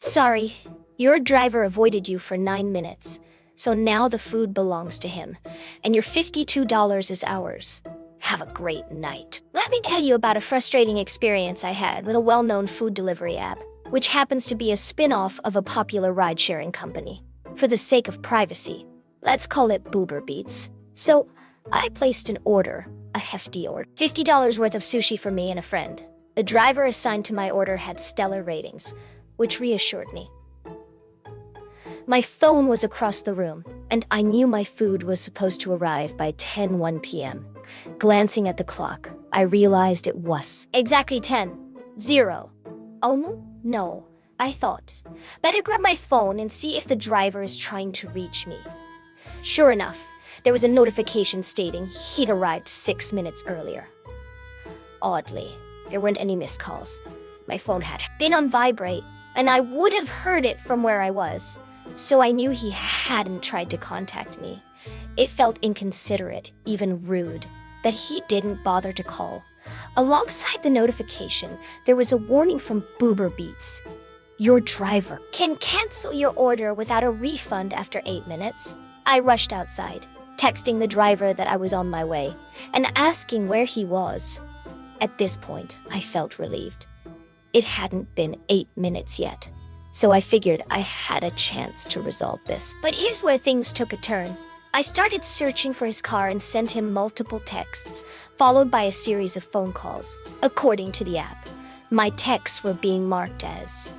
Sorry, your driver avoided you for 9 minutes, so now the food belongs to him, and your $52 is ours. Have a great night. Let me tell you about a frustrating experience I had with a well-known food delivery app, which happens to be a spin-off of a popular ride-sharing company. For the sake of privacy, let's call it Boober Beats. So, I placed an order, a hefty order, $50 worth of sushi for me and a friend. The driver assigned to my order had stellar ratings, which reassured me. My phone was across the room, and I knew my food was supposed to arrive by 10:01 p.m. Glancing at the clock, I realized it was exactly 10:00. Oh no, I thought. Better grab my phone and see if the driver is trying to reach me. Sure enough, there was a notification stating he'd arrived 6 minutes earlier. Oddly, there weren't any missed calls. My phone had been on vibrate, and I would have heard it from where I was, so I knew he hadn't tried to contact me. It felt inconsiderate, even rude, that he didn't bother to call. Alongside the notification, there was a warning from Boober Beats. Your driver can cancel your order without a refund after 8 minutes. I rushed outside, texting the driver that I was on my way, and asking where he was. At this point, I felt relieved. It hadn't been 8 minutes yet, so I figured I had a chance to resolve this. But here's where things took a turn. I started searching for his car and sent him multiple texts, followed by a series of phone calls. According to the app, my texts were being marked as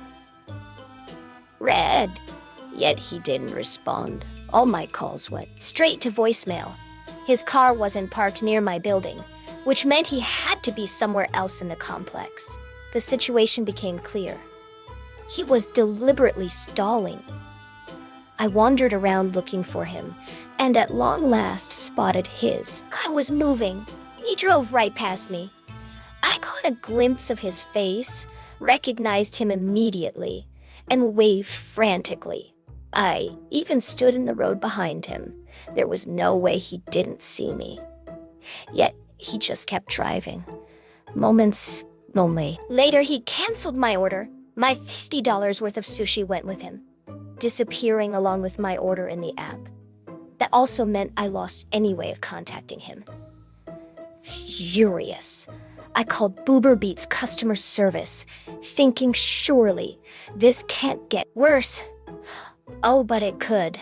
read, yet he didn't respond. All my calls went straight to voicemail. His car wasn't parked near my building, which meant he had to be somewhere else in the complex. The situation became clear. He was deliberately stalling. I wandered around looking for him, and at long last spotted his car was moving. He drove right past me. I caught a glimpse of his face, recognized him immediately, and waved frantically. I even stood in the road behind him. There was no way he didn't see me. Yet he just kept driving. Moments only. Later, he canceled my order. My $50 worth of sushi went with him, disappearing along with my order in the app. That also meant I lost any way of contacting him. Furious, I called Boober Beats customer service, thinking surely this can't get worse. Oh, but it could.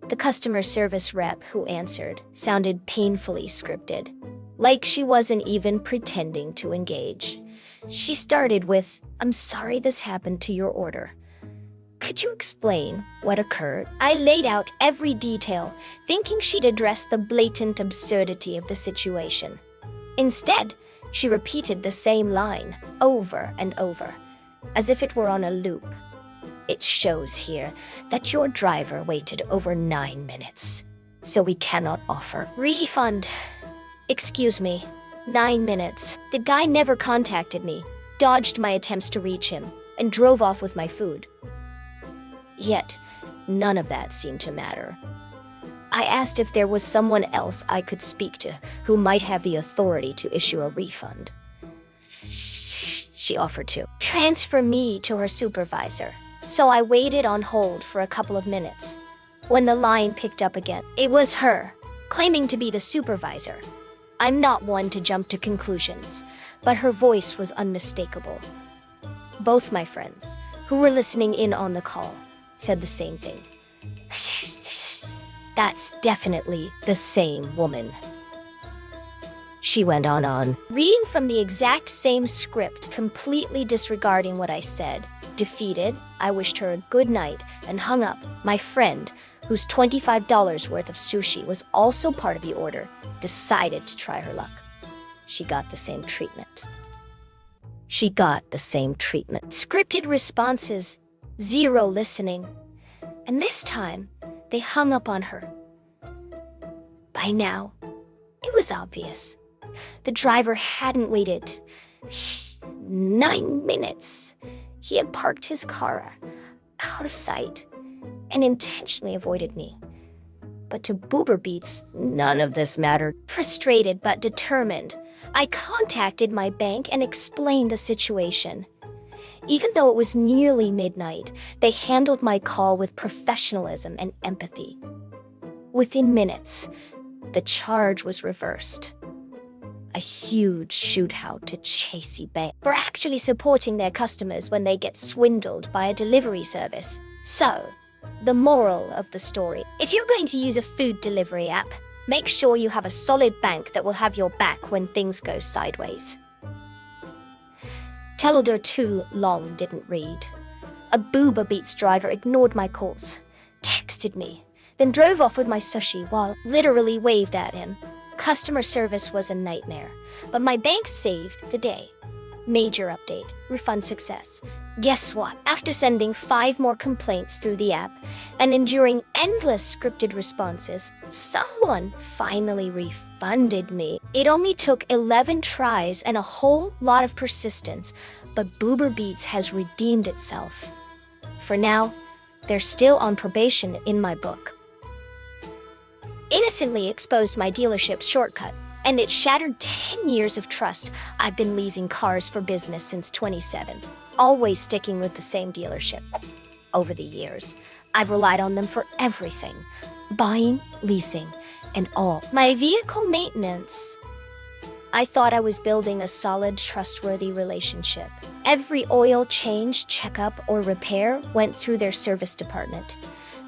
The customer service rep who answered sounded painfully scripted, like she wasn't even pretending to engage. She started with, "I'm sorry this happened to your order. Could you explain what occurred?" I laid out every detail, thinking she'd address the blatant absurdity of the situation. Instead, she repeated the same line over and over, as if it were on a loop. "It shows here that your driver waited over 9 minutes, so we cannot offer refund." Excuse me, 9 minutes. The guy never contacted me, dodged my attempts to reach him, and drove off with my food. Yet, none of that seemed to matter. I asked if there was someone else I could speak to who might have the authority to issue a refund. She offered to transfer me to her supervisor, so I waited on hold for a couple of minutes. When the line picked up again, it was her, claiming to be the supervisor. I'm not one to jump to conclusions, but her voice was unmistakable. Both my friends, who were listening in on the call, said the same thing. "That's definitely the same woman." She went on, reading from the exact same script, completely disregarding what I said. Defeated, I wished her a good night and hung up. My friend, whose $25 worth of sushi was also part of the order, decided to try her luck. She got the same treatment. Scripted responses, zero listening. And this time, they hung up on her. By now, it was obvious. The driver hadn't waited 9 minutes. He had parked his car out of sight and intentionally avoided me. But to Boober Beats, none of this mattered. Frustrated but determined, I contacted my bank and explained the situation. Even though it was nearly midnight, they handled my call with professionalism and empathy. Within minutes, the charge was reversed. A huge shootout to Chasey Bank for actually supporting their customers when they get swindled by a delivery service. So, the moral of the story: if you're going to use a food delivery app, make sure you have a solid bank that will have your back when things go sideways. Teledor too long didn't read. A Booba Beats driver ignored my calls, texted me, then drove off with my sushi while literally waved at him. Customer service was a nightmare, but my bank saved the day. Major update, refund success. Guess what? After sending 5 more complaints through the app and enduring endless scripted responses, someone finally refunded me. It only took 11 tries and a whole lot of persistence, but Boober Beats has redeemed itself. For now, they're still on probation in my book. Innocently exposed my dealership's shortcut, and it shattered 10 years of trust. I've been leasing cars for business since 27, always sticking with the same dealership. Over the years, I've relied on them for everything: buying, leasing, and all my vehicle maintenance. I thought I was building a solid, trustworthy relationship. Every oil change, checkup, or repair went through their service department,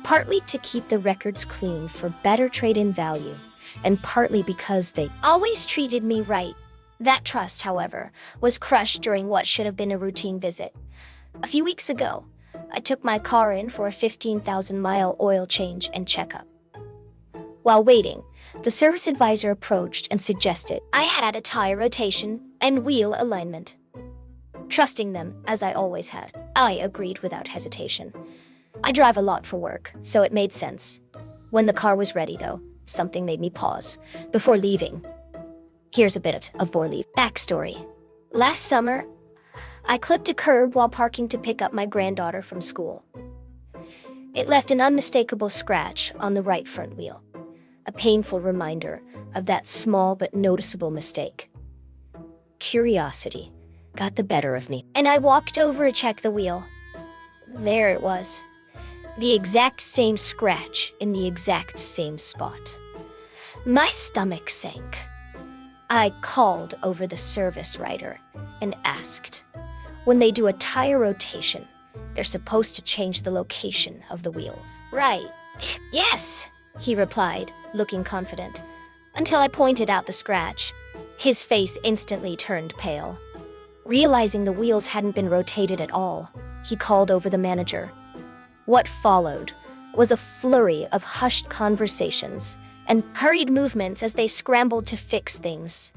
partly to keep the records clean for better trade-in value, and partly because they always treated me right. That trust, however, was crushed during what should have been a routine visit. A few weeks ago, I took my car in for a 15,000-mile oil change and checkup. While waiting, the service advisor approached and suggested I had a tire rotation and wheel alignment. Trusting them, as I always had, I agreed without hesitation. I drive a lot for work, so it made sense. When the car was ready, though, something made me pause before leaving. Here's a bit of Vorleaf backstory. Last summer, I clipped a curb while parking to pick up my granddaughter from school. It left an unmistakable scratch on the right front wheel, a painful reminder of that small but noticeable mistake. Curiosity got the better of me, and I walked over to check the wheel. There it was. The exact same scratch in the exact same spot. My stomach sank. I called over the service writer and asked. When they do a tire rotation, they're supposed to change the location of the wheels. Right. Yes, he replied, looking confident, until I pointed out the scratch. His face instantly turned pale. Realizing the wheels hadn't been rotated at all, he called over the manager. What followed was a flurry of hushed conversations and hurried movements as they scrambled to fix things.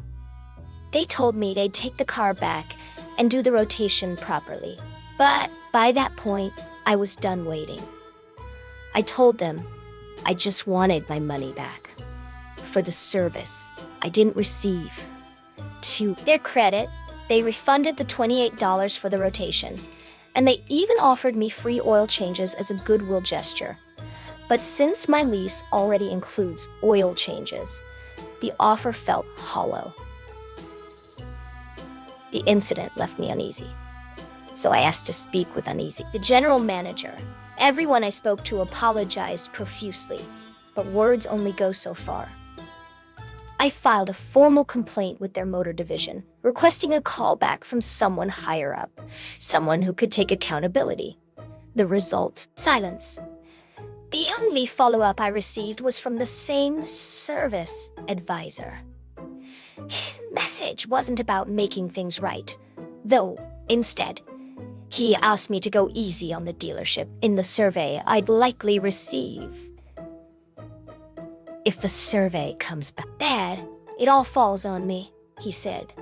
They told me they'd take the car back and do the rotation properly. But by that point, I was done waiting. I told them I just wanted my money back for the service I didn't receive. To their credit, they refunded the $28 for the rotation, and they even offered me free oil changes as a goodwill gesture. But since my lease already includes oil changes, the offer felt hollow. The incident left me uneasy, so I asked to speak with Uneasy, the general manager. Everyone I spoke to apologized profusely, but words only go so far. I filed a formal complaint with their motor division, requesting a callback from someone higher up, someone who could take accountability. The result: silence. The only follow-up I received was from the same service advisor. His message wasn't about making things right, though instead, he asked me to go easy on the dealership in the survey I'd likely receive. If the survey comes back bad, it all falls on me, he said.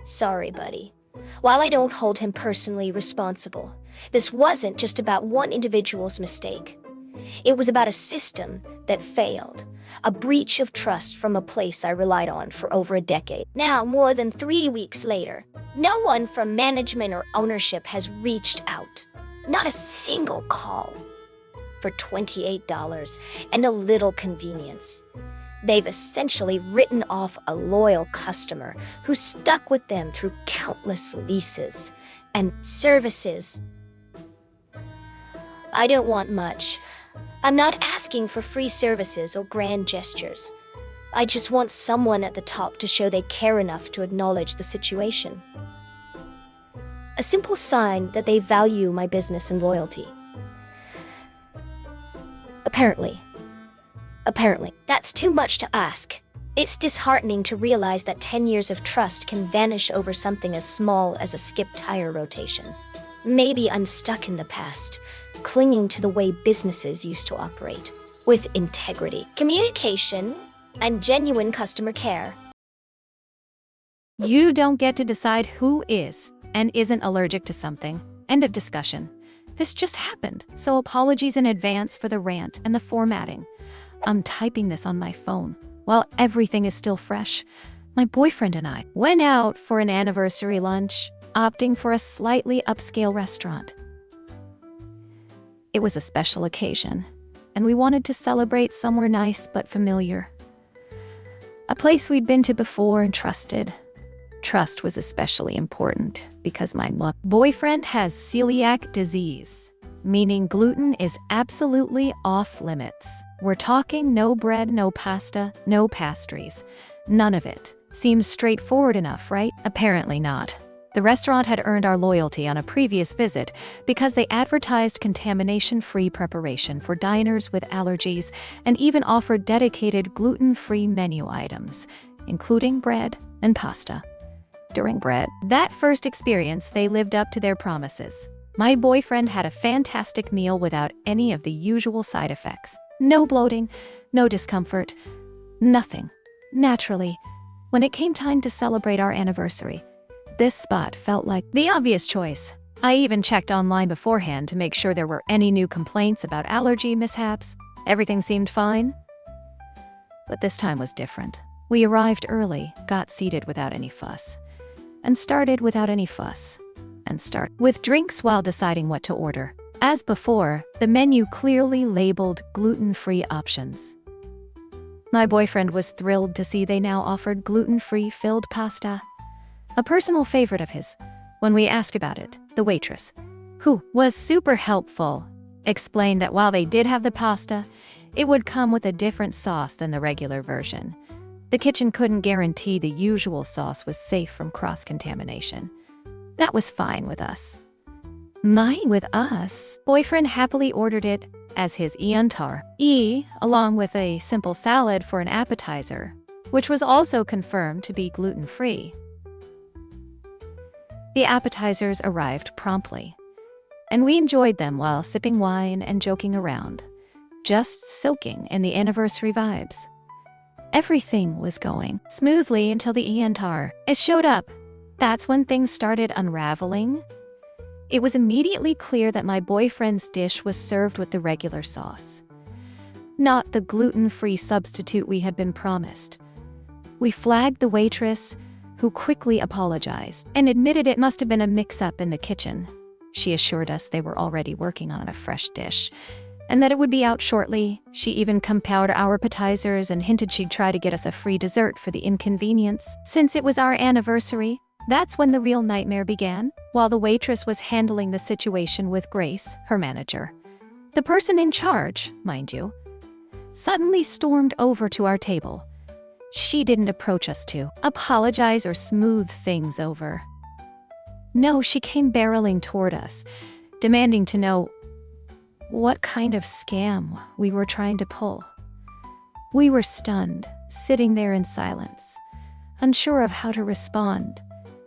Sorry, buddy. While I don't hold him personally responsible, this wasn't just about one individual's mistake. It was about a system that failed, a breach of trust from a place I relied on for over a decade. Now, more than 3 weeks later, no one from management or ownership has reached out. Not a single call. For $28 and a little convenience, They've essentially written off a loyal customer who stuck with them through countless leases and services. I don't want much. I'm not asking for free services or grand gestures. I just want someone at the top to show they care enough to acknowledge the situation. A simple sign that they value my business and loyalty. Apparently, that's too much to ask. It's disheartening to realize that 10 years of trust can vanish over something as small as a skipped tire rotation. Maybe I'm stuck in the past, clinging to the way businesses used to operate, with integrity, communication, and genuine customer care. You don't get to decide who is and isn't allergic to something. End of discussion. This just happened, so apologies in advance for the rant and the formatting. I'm typing this on my phone while everything is still fresh. My boyfriend and I went out for an anniversary lunch, opting for a slightly upscale restaurant. It was a special occasion, and we wanted to celebrate somewhere nice but familiar. A place we'd been to before and trusted. Trust was especially important because my boyfriend has celiac disease, meaning gluten is absolutely off limits. We're talking no bread, no pasta, no pastries. None of it. Seems straightforward enough, right? Apparently not. The restaurant had earned our loyalty on a previous visit because they advertised contamination-free preparation for diners with allergies and even offered dedicated gluten-free menu items, including bread and pasta. During that first experience, they lived up to their promises. My boyfriend had a fantastic meal without any of the usual side effects. No bloating, no discomfort, nothing. Naturally, when it came time to celebrate our anniversary, this spot felt like the obvious choice. I even checked online beforehand to make sure there were any new complaints about allergy mishaps. Everything seemed fine. But this time was different. We arrived early, got seated without any fuss, and started without any fuss, and start with drinks while deciding what to order. As before, the menu clearly labeled gluten-free options. My boyfriend was thrilled to see they now offered gluten-free filled pasta, a personal favorite of his. When we asked about it, the waitress, who was super helpful, explained that while they did have the pasta, it would come with a different sauce than the regular version. The kitchen couldn't guarantee the usual sauce was safe from cross-contamination. That was fine with us. With us? Boyfriend happily ordered it as his iantar, along with a simple salad for an appetizer, which was also confirmed to be gluten-free. The appetizers arrived promptly, and we enjoyed them while sipping wine and joking around, just soaking in the anniversary vibes. Everything was going smoothly until the iantar showed up. That's when things started unraveling. It was immediately clear that my boyfriend's dish was served with the regular sauce, not the gluten-free substitute we had been promised. We flagged the waitress, who quickly apologized and admitted it must have been a mix-up in the kitchen. She assured us they were already working on a fresh dish, and that it would be out shortly. She even compared our appetizers and hinted she'd try to get us a free dessert for the inconvenience. Since it was our anniversary, that's when the real nightmare began. While the waitress was handling the situation with Grace, her manager, the person in charge, mind you, suddenly stormed over to our table. She didn't approach us to apologize or smooth things over. No, she came barreling toward us, demanding to know what kind of scam we were trying to pull. We were stunned, sitting there in silence, unsure of how to respond.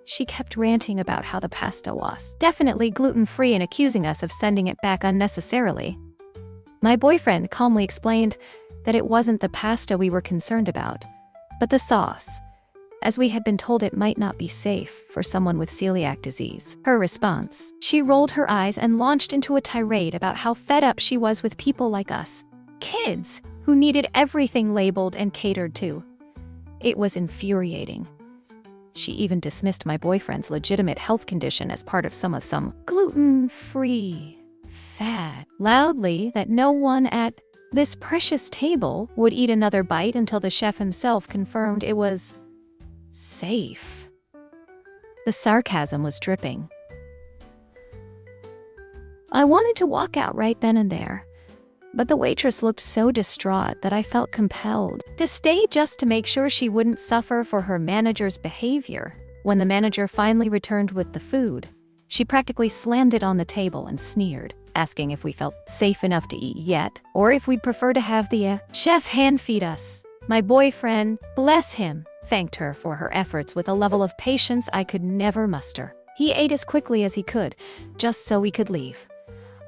She kept ranting about how the pasta was definitely gluten-free and accusing us of sending it back unnecessarily. My boyfriend calmly explained that it wasn't the pasta we were concerned about, but the sauce, as we had been told it might not be safe for someone with celiac disease. Her response, she rolled her eyes and launched into a tirade about how fed up she was with people like us, kids, who needed everything labeled and catered to. It was infuriating. She even dismissed my boyfriend's legitimate health condition as part of some gluten-free fad, loudly, that no one at This precious table would eat another bite until the chef himself confirmed it was safe. The sarcasm was dripping. I wanted to walk out right then and there, but the waitress looked so distraught that I felt compelled to stay just to make sure she wouldn't suffer for her manager's behavior. When the manager finally returned with the food, she practically slammed it on the table and sneered, asking if we felt safe enough to eat yet, or if we'd prefer to have the chef hand feed us. My boyfriend, bless him, thanked her for her efforts with a level of patience I could never muster. He ate as quickly as he could, just so we could leave.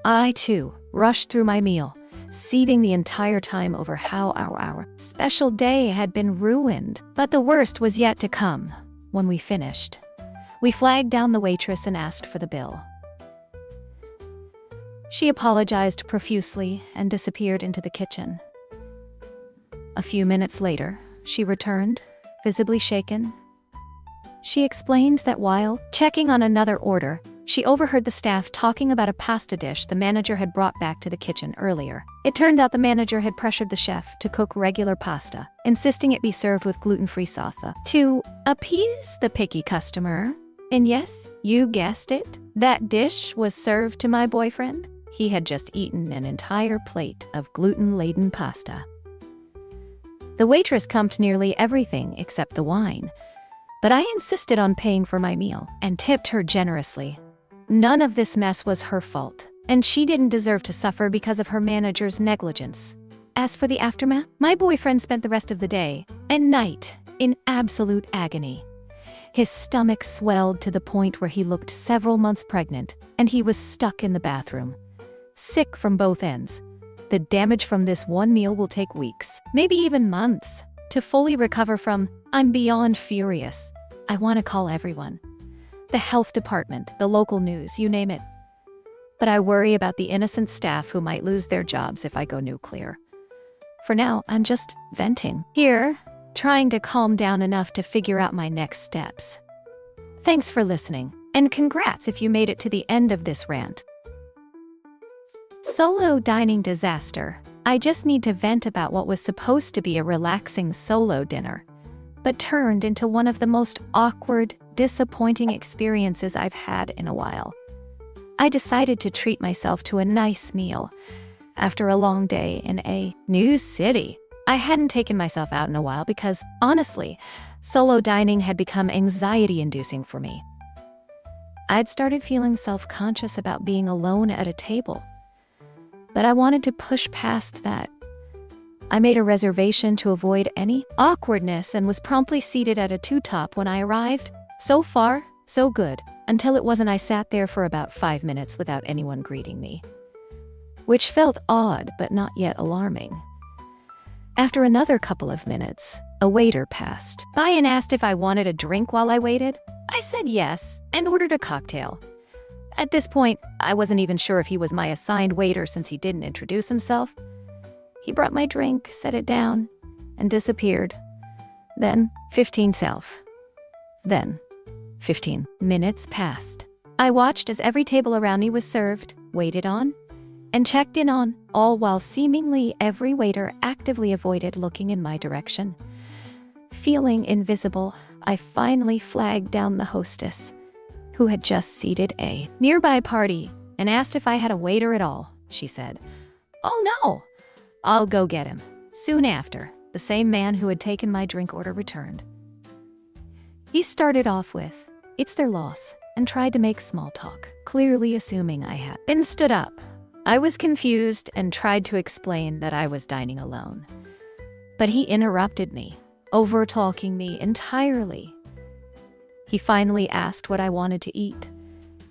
I, too, rushed through my meal, seething the entire time over how our special day had been ruined. But the worst was yet to come. When we finished, we flagged down the waitress and asked for the bill. She apologized profusely and disappeared into the kitchen. A few minutes later, she returned, visibly shaken. She explained that while checking on another order, she overheard the staff talking about a pasta dish the manager had brought back to the kitchen earlier. It turned out the manager had pressured the chef to cook regular pasta, insisting it be served with gluten-free salsa, to appease the picky customer. And yes, you guessed it, that dish was served to my boyfriend. He had just eaten an entire plate of gluten-laden pasta. The waitress comped nearly everything except the wine, but I insisted on paying for my meal and tipped her generously. None of this mess was her fault, and she didn't deserve to suffer because of her manager's negligence. As for the aftermath, my boyfriend spent the rest of the day and night in absolute agony. His stomach swelled to the point where he looked several months pregnant, and he was stuck in the bathroom, sick from both ends. The damage from this one meal will take weeks, maybe even months, to fully recover from. I'm beyond furious. I want to call everyone. The health department, the local news, you name it. But I worry about the innocent staff who might lose their jobs if I go nuclear. For now, I'm just venting here, trying to calm down enough to figure out my next steps. Thanks for listening, and congrats if you made it to the end of this rant. Solo dining disaster. I just need to vent about what was supposed to be a relaxing solo dinner, but turned into one of the most awkward, disappointing experiences I've had in a while. I decided to treat myself to a nice meal after a long day in a new city. I hadn't taken myself out in a while because, honestly, solo dining had become anxiety-inducing for me. I'd started feeling self-conscious about being alone at a table, but I wanted to push past that. I made a reservation to avoid any awkwardness and was promptly seated at a two-top when I arrived. So far, so good, until it wasn't. I sat there for about 5 minutes without anyone greeting me, which felt odd but not yet alarming. After another couple of minutes, a waiter passed by and asked if I wanted a drink while I waited. I said yes and ordered a cocktail. At this point, I wasn't even sure if he was my assigned waiter since he didn't introduce himself. He brought my drink, set it down, and disappeared. Then 15 minutes passed. I watched as every table around me was served, waited on, and checked in on, all while seemingly every waiter actively avoided looking in my direction. Feeling invisible, I finally flagged down the hostess, who had just seated a nearby party, and asked if I had a waiter at all. She said, "Oh no, I'll go get him." Soon after, the same man who had taken my drink order returned. He started off with, "It's their loss," and tried to make small talk, clearly assuming I had been stood up. I was confused and tried to explain that I was dining alone. But he interrupted me, over-talking me entirely. He finally asked what I wanted to eat,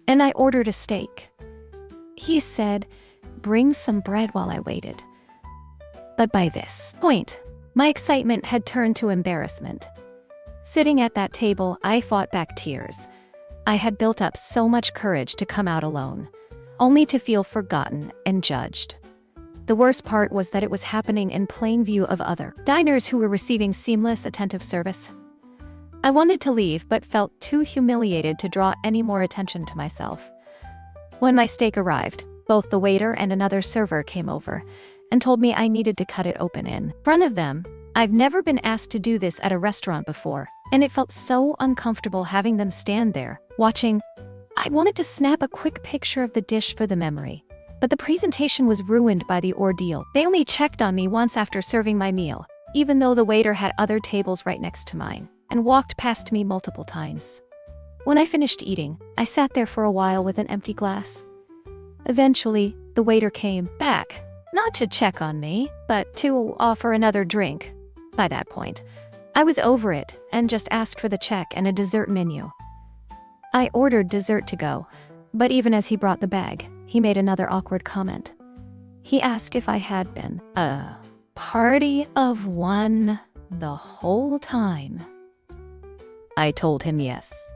and I ordered a steak. He said, "Bring some bread," while I waited. But by this point, my excitement had turned to embarrassment. Sitting at that table, I fought back tears. I had built up so much courage to come out alone, only to feel forgotten and judged. The worst part was that it was happening in plain view of other diners who were receiving seamless, attentive service. I wanted to leave but felt too humiliated to draw any more attention to myself. When my steak arrived, both the waiter and another server came over and told me I needed to cut it open in front of them. I've never been asked to do this at a restaurant before, and it felt so uncomfortable having them stand there, watching. I wanted to snap a quick picture of the dish for the memory, but the presentation was ruined by the ordeal. They only checked on me once after serving my meal, even though the waiter had other tables right next to mine, and walked past me multiple times. When I finished eating, I sat there for a while with an empty glass. Eventually, the waiter came back, not to check on me, but to offer another drink. By that point, I was over it and just asked for the check and a dessert menu. I ordered dessert to go, but even as he brought the bag, he made another awkward comment. He asked if I had been a party of one the whole time. I told him yes,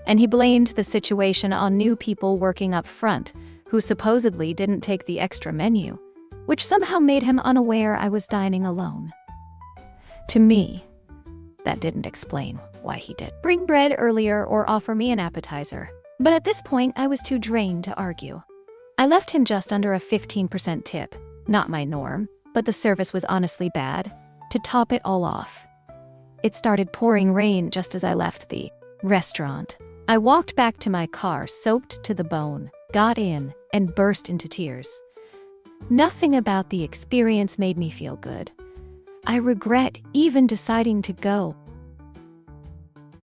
and he blamed the situation on new people working up front who supposedly didn't take the extra menu, which somehow made him unaware I was dining alone. To me, that didn't explain why he did bring bread earlier or offer me an appetizer, but at this point I was too drained to argue. I left him just under a 15% tip, not my norm, but the service was honestly bad. To top it all off, it started pouring rain just as I left the restaurant. I walked back to my car soaked to the bone, got in, and burst into tears. Nothing about the experience made me feel good. I regret even deciding to go.